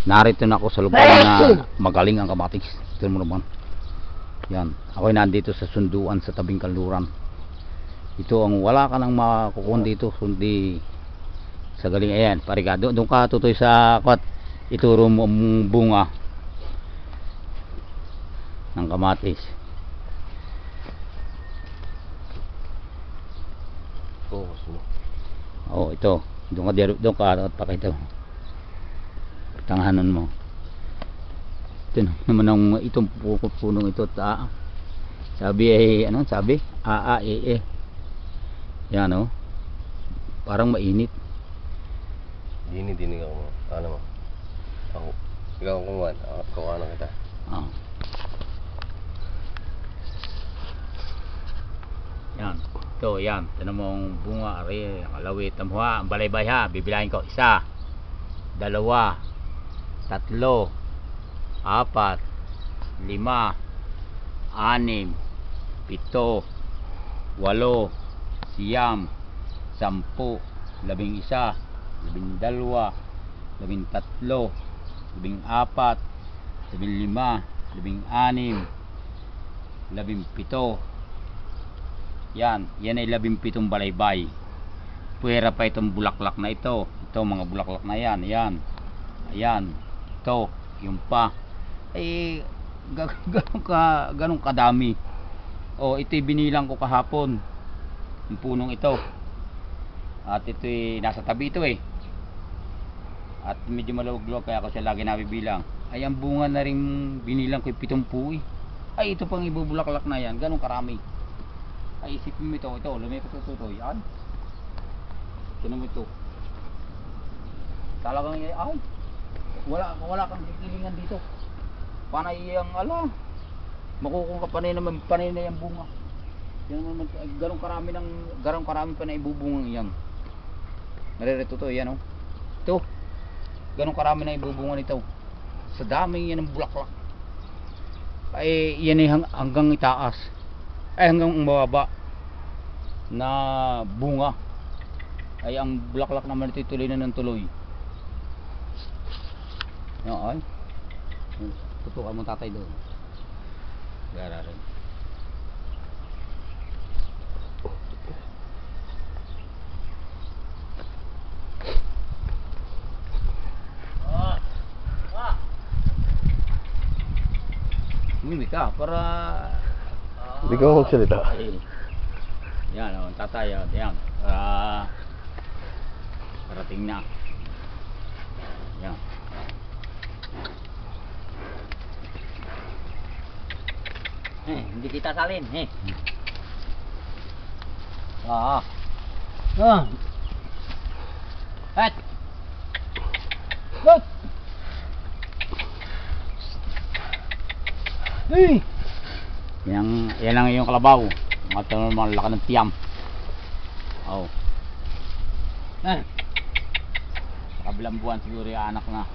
Narito na ako sa lugar na magaling ang kamatis. Tignan mo naman. Yan. Ako'y nandito sa sunduan sa tabing kanluran. Ito ang wala ka nang makukuha dito kundi sa galing. Ayan, parigado. Doon ka tutoy sa kwat. Ituro mo ang bunga ng kamatis. Oh, ito. Doon ka pakita mo. Tanghanan mo. Ito naman ang itong punong ito. Sabi ay ano? Sabi? Yan oh. Parang mainit. Dini ako. Ano mo? Ako. Ikaw ang kumuhan. Kuha na kita. Yan. Ito, yan. Tanong mong bunga. Ari, kalawit. Tamuha. Ang balaybay ha. Bibilahin ko. 1, 2, 3, 4, 5, 6, 7, 8, 9, 10, 11, 12, 13, 14, 15, 16, 17. Yan ay 17 balaybay. Puwera pa itong bulaklak na ito. Ito mga bulaklak na yan. Ayan. Ito, yung pa. Ay ganun kadami. Oh, ito'y binilang ko kahapon. Yung punong ito. At ito'y nasa tabi ito eh. At medyo malawag-lawag kaya ako siya lagi nabibilang. Ay ang bunga na rin binilang ko 70 eh. Ay ito pang ibubulaklak na yan. Ganun karami. Ay isipin mo ito, lumipot ito, yan. Sino mo ito? Talagang ay wala kang kikilingan dito. Panay ang makukung ka panay na yung bunga. Yan naman, garong karami pa na ibubungang yan. Naririto to, yan oh. Ito. Ganong karami na ibubungan ito. Sa daming yan ng bulaklak. Ay yan ay hanggang itaas. Ay hanggang mababa na bunga. Ay ang bulaklak naman ito tuloy na ng tuloy. Yan ay. Tutukan mo tatay doon. Gara rin. Mimi ka para Hindi ka magsalita. Yan o, tatay o, yan. Parating na. Yan. Hindi kita salin. Et. Look. Yan lang yung kalabaw. Mga laki ng tiyam. Sa kabilang buwan siguro yung anak na.